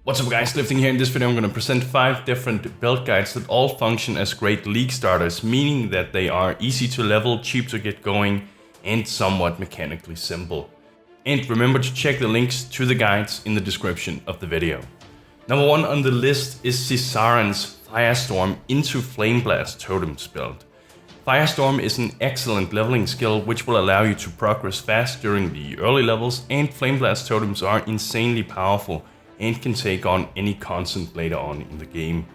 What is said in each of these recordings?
What's up guys, Lifting here. In this video I'm going to present 5 different build guides that all function as great league starters, meaning that they are easy to level, cheap to get going, and somewhat mechanically simple. And remember to check the links to the guides in the description of the video. Number 1 on the list is ZIZARAN'S Firestorm into Flameblast Totems build. Firestorm is an excellent leveling skill which will allow you to progress fast during the early levels, and Flameblast Totems are insanely powerful and can take on any constant later on in the game.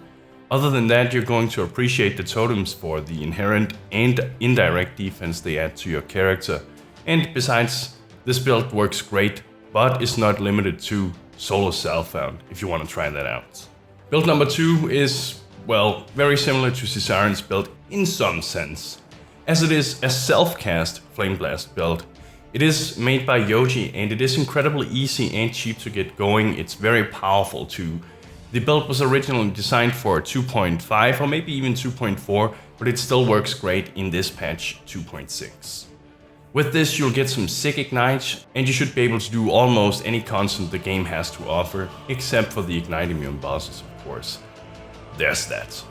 Other than that, you're going to appreciate the totems for the inherent and indirect defense they add to your character. And besides, this build works great, but is not limited to solo self-found if you want to try that out. Build number 2 is, well, very similar to ZIZARAN'S build in some sense, as it is a self-cast Flameblast build. It is made by Yoji and it is incredibly easy and cheap to get going. It's very powerful too. The build was originally designed for 2.5 or maybe even 2.4, but it still works great in this patch 2.6. With this you'll get some sick ignites and you should be able to do almost any constant the game has to offer, except for the ignite immune bosses of course. There's that.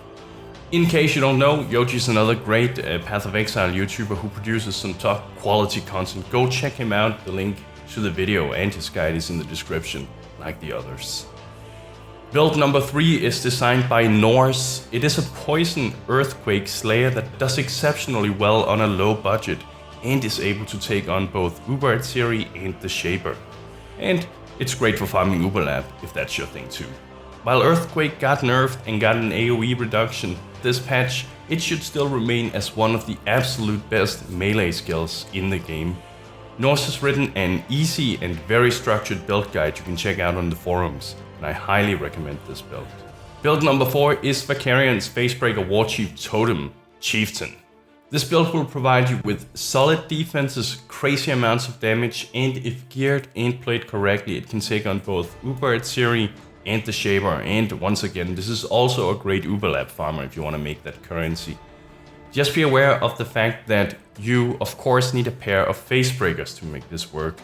In case you don't know, Yoji is another great Path of Exile YouTuber who produces some top quality content. Go check him out, the link to the video and his guide is in the description, like the others. Build number 3 is designed by NORSE'S. It is a poison earthquake slayer that does exceptionally well on a low budget and is able to take on both Uber and the Shaper. And it's great for farming Uberlab if that's your thing too. While Earthquake got nerfed and got an AoE reduction this patch, it should still remain as one of the absolute best melee skills in the game. NORSE has written an easy and very structured build guide you can check out on the forums, and I highly recommend this build. Build number 4 is VARCARIAN'S Facebreaker Warchief Totem, Chieftain. This build will provide you with solid defenses, crazy amounts of damage, and if geared and played correctly, it can take on both Uber and the Shaper, and once again, this is also a great Uberlab farmer if you want to make that currency. Just be aware of the fact that you, of course, need a pair of Facebreakers to make this work.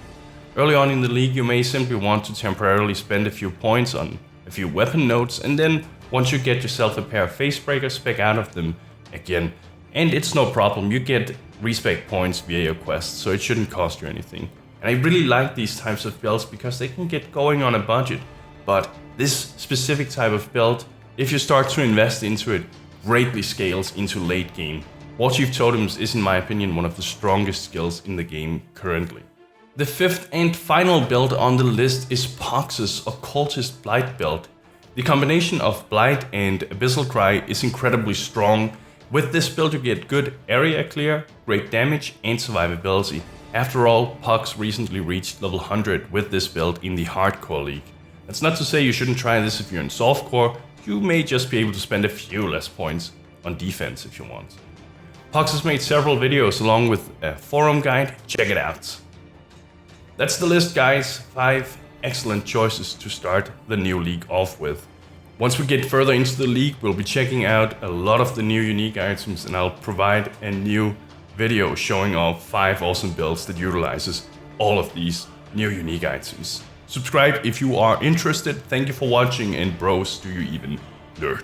Early on in the league, you may simply want to temporarily spend a few points on a few weapon nodes, and then once you get yourself a pair of Facebreakers, spec out of them again. And it's no problem, you get respec points via your quests, so it shouldn't cost you anything. And I really like these types of builds because they can get going on a budget. But this specific type of build, if you start to invest into it, greatly scales into late game. Warchief Totems is in my opinion one of the strongest skills in the game currently. The 5th and final build on the list is Pox's Occultist BLIGHT build. The combination of BLIGHT and Abyssal Cry is incredibly strong. With this build you get good area clear, great damage and survivability. After all, Pox recently reached level 100 with this build in the Hardcore League. That's not to say you shouldn't try this if you're in Softcore, you may just be able to spend a few less points on defense if you want. Pox has made several videos along with a forum guide, check it out. That's the list guys, 5 excellent choices to start the new league off with. Once we get further into the league, we'll be checking out a lot of the new unique items and I'll provide a new video showing off 5 awesome builds that utilizes all of these new unique items. Subscribe if you are interested. Thank you for watching, and bros, do you even nerd?